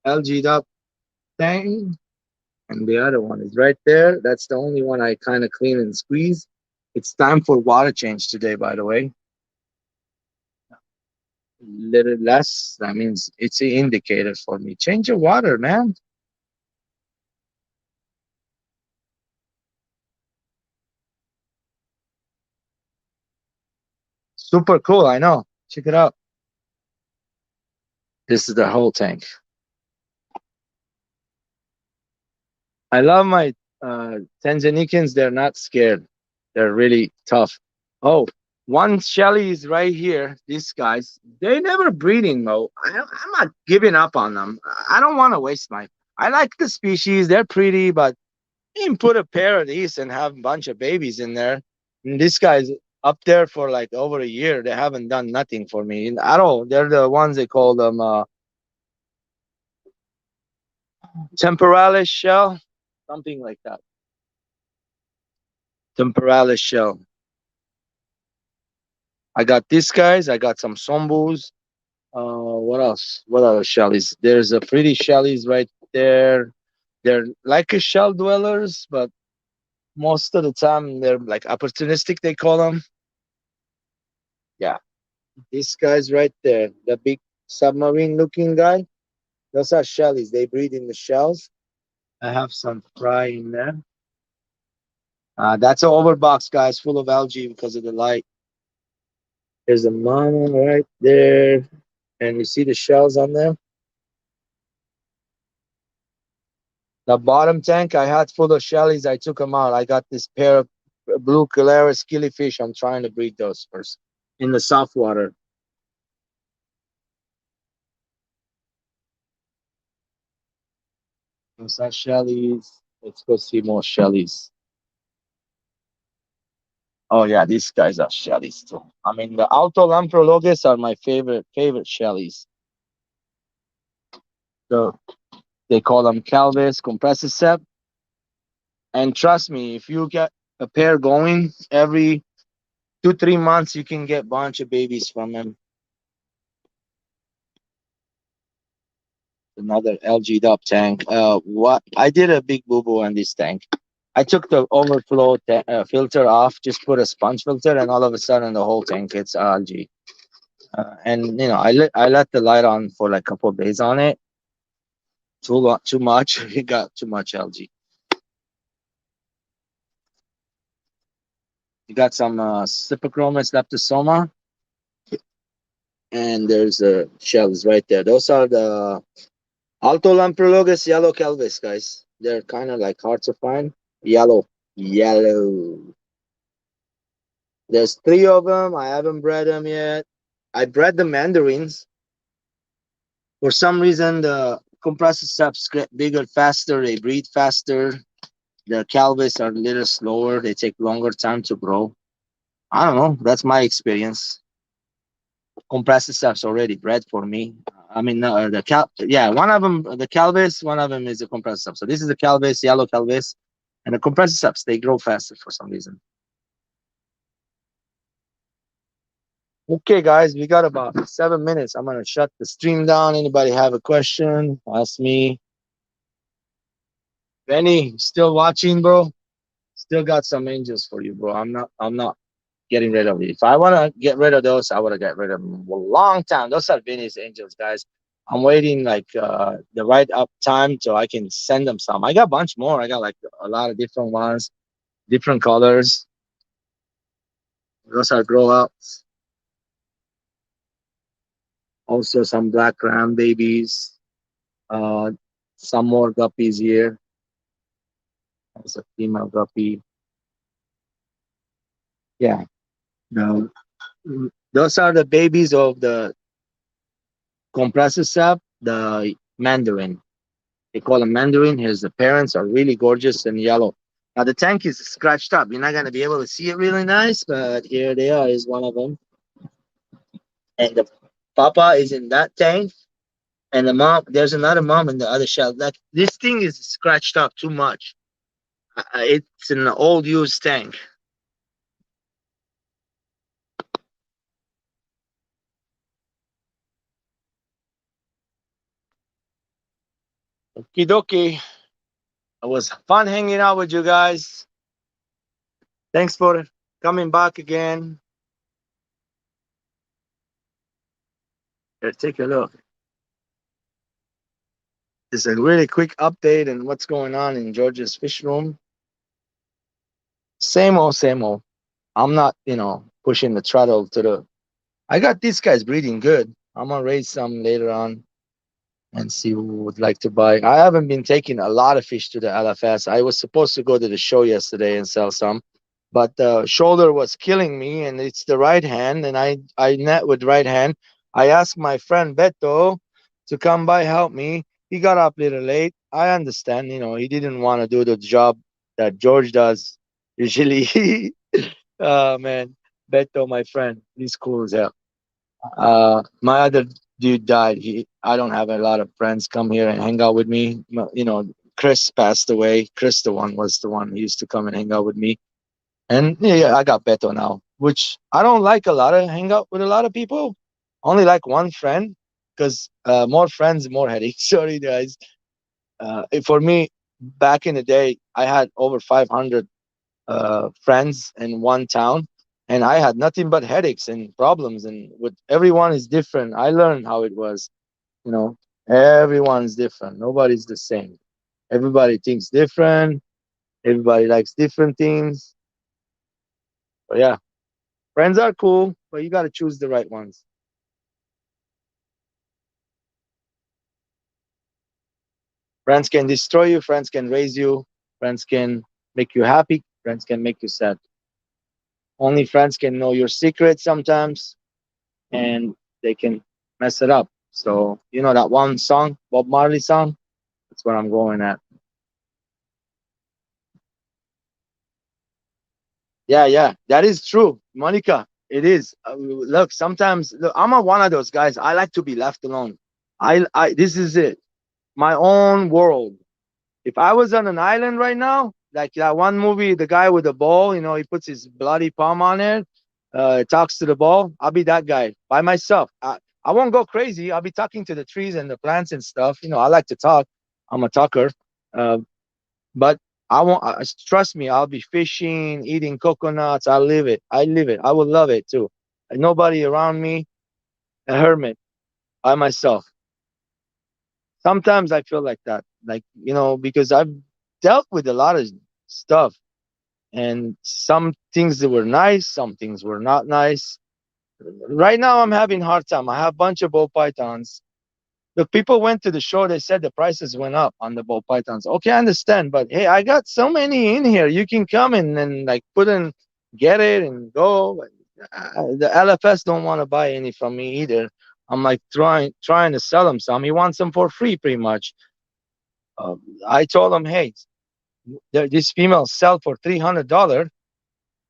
LG'd up tank, and the other one is right there. That's the only one I kind of clean and squeeze. It's time for water change today, by the way. Little less. That means it's an indicator for me. Change your water, man. Super cool. I know. Check it out. This is the whole tank. I love my Tanzanians. They're not scared. They're really tough. Oh, one Shelly is right here. These guys, they never breeding, Mo. I'm not giving up on them. I don't want to waste my. I like the species. They're pretty, but you can put a pair of these and have a bunch of babies in there. And this guy's up there for like over a year. They haven't done nothing for me at all. They're the ones they call them temporalis shell, something like that. Temporalis shell. I got these guys. I got some sombos. What else? What other shellies? There's a pretty shellies right there. They're like a shell dwellers, but most of the time they're like opportunistic. They call them. Yeah, these guys right there, the big submarine-looking guy. Those are shellies. They breed in the shells. I have some fry in there. That's an overbox, guys, full of algae because of the light. There's a mama right there, and you see the shells on there. The bottom tank I had full of shellies. I took them out. I got this pair of blue Calaris killifish. I'm trying to breed those first in the soft water. Those are shellies. Let's go see more shellies. Oh yeah, these guys are shellies too. I mean, the Alto Lamprologus are my favorite shellies. So they call them Calvis compressicep. And trust me, if you get a pair going every 2 3 months, you can get a bunch of babies from them. Another LG'd up tank. What I did a big boo boo on this tank. I took the overflow filter off, just put a sponge filter, and all of a sudden the whole tank gets algae. And I let the light on for like a couple of days on it. Too much. It got too much algae. You got some Cypochromys leptosoma, and there's shells right there. Those are the Alto Lamprologus yellow Calvis, guys. They're kind of like hard to find. Yellow. Yellow. There's three of them. I haven't bred them yet. I bred the mandarins. For some reason, the compressor steps get bigger faster. They breed faster. The Calvis are a little slower. They take longer time to grow. I don't know. That's my experience. Compressor steps already bred for me. I mean, yeah, one of them, the Calvis, one of them is a compressor step. So this is the Calvis, yellow Calvis, and the compressor steps. They grow faster for some reason. Okay, guys, we got about 7 minutes. I'm gonna shut the stream down. Anybody have a question? Ask me. Benny, still watching, bro? Still got some angels for you, bro. I'm not getting rid of it. If I wanna get rid of those, I would have got rid of them a long time. Those are Vinny's angels, guys. I'm waiting like the right up time so I can send them some. I got a bunch more. I got like a lot of different ones, different colors. Those are grow ups. Also some black ram babies. Uh, some more guppies here. There's a female guppy. Yeah. No. Those are the babies of the compressor sap, the mandarin. They call them mandarin. Here's the parents are really gorgeous and yellow. Now the tank is scratched up. You're not gonna be able to see it really nice, but here they are. Is one of them. And the papa is in that tank, and the mom. There's another mom in the other shell. Like this thing is scratched up too much. It's an old used tank. Okie dokie. It was fun hanging out with you guys. Thanks for coming back again. Let's take a look. This is a really quick update on what's going on in Georgia's fish room. Same old, same old. I'm not, pushing the throttle to the. I got these guys breeding good. I'm gonna raise some later on and see who would like to buy. I haven't been taking a lot of fish to the LFS. I was supposed to go to the show yesterday and sell some, but the shoulder was killing me, and it's the right hand, and I net with right hand. I asked my friend Beto to come by help me. He got up a little late. I understand, he didn't want to do the job that George does usually. Man, Beto, my friend, he's cool as hell. My other dude died. I don't have a lot of friends come here and hang out with me. Chris passed away. Chris, the one, was the one who used to come and hang out with me. And yeah, I got Beto now, which I don't like a lot of hang out with a lot of people. Only like one friend, because more friends, more headaches. Sorry, guys. For me, back in the day, I had over 500 friends in one town, and I had nothing but headaches and problems. And with everyone is different. I learned how it was. You know, everyone's different. Nobody's the same. Everybody thinks different. Everybody likes different things. But yeah, friends are cool, but you got to choose the right ones. Friends can destroy you. Friends can raise you. Friends can make you happy. Friends can make you sad. Only friends can know your secrets sometimes, and they can mess it up. So that one song, Bob Marley song. That's what I'm going at. Yeah, yeah, that is true, Monica. It is. Look, sometimes look, one of those guys. I like to be left alone. This is it. My own world. If I was on an island right now, like that one movie, the guy with the ball, he puts his bloody palm on it, talks to the ball. I'll be that guy by myself. I won't go crazy. I'll be talking to the trees and the plants and stuff. I like to talk. I'm a talker. Uh, but I won't. Trust me. I'll be fishing, eating coconuts. I live it. I live it. I would love it too. And nobody around me. A hermit by myself. Sometimes I feel like that, like because I've dealt with a lot of stuff, and some things that were nice, some things were not nice. Right now, I'm having a hard time. I have a bunch of ball pythons. The people went to the show. They said the prices went up on the ball pythons. Okay, I understand, but hey, I got so many in here. You can come in and like put in, get it and go. The LFS don't want to buy any from me either. I'm like trying to sell them some. He wants them for free, pretty much. Uh, I told him, hey, this female sell for $300.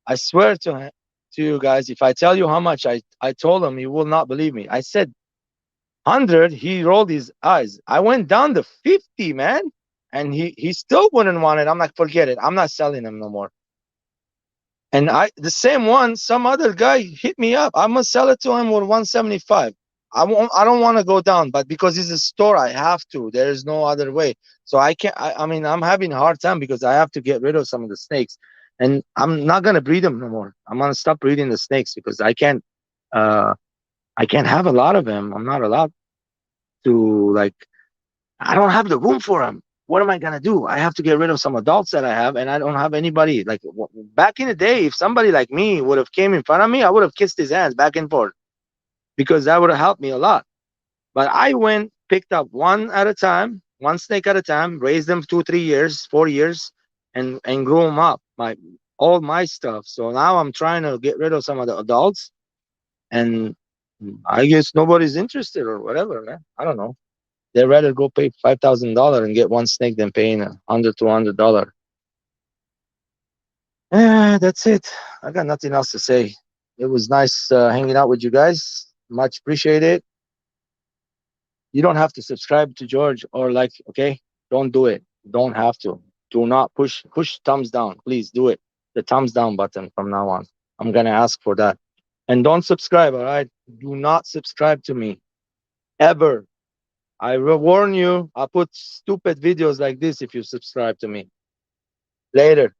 I swear to you guys, if I tell you how much I told him, you will not believe me. I said 100. He rolled his eyes. I went down to 50, man, and he still wouldn't want it. I'm like, forget it. I'm not selling him no more. And the same one, some other guy hit me up. I'm gonna sell it to him for 175. I don't want to go down, but because it's a store, I have to. There is no other way. So I can't. I mean, I'm having a hard time because I have to get rid of some of the snakes, and I'm not gonna breed them no more. I'm gonna stop breeding the snakes because I can't. Uh, I can't have a lot of them. I'm not allowed to like. I don't have the room for them. What am I gonna do? I have to get rid of some adults that I have, and I don't have anybody. Like back in the day, if somebody like me would have came in front of me, I would have kissed his hands back and forth because that would have helped me a lot. But I went, picked up one at a time, one snake at a time, raised them 2, 3 years, 4 years, and grew them up. All my stuff. So now I'm trying to get rid of some of the adults, and I guess nobody's interested or whatever, man. I don't know. They'd rather go pay $5,000 and get one snake than paying $100, $200. That's it. I got nothing else to say. It was nice hanging out with you guys. Much appreciated. You don't have to subscribe to George or like, okay? Don't do it. Don't have to. Do not push thumbs down. Please do it. The thumbs down button from now on. I'm gonna ask for that. And don't subscribe, all right? Do not subscribe to me. Ever. I will warn you. I'll put stupid videos like this if you subscribe to me later.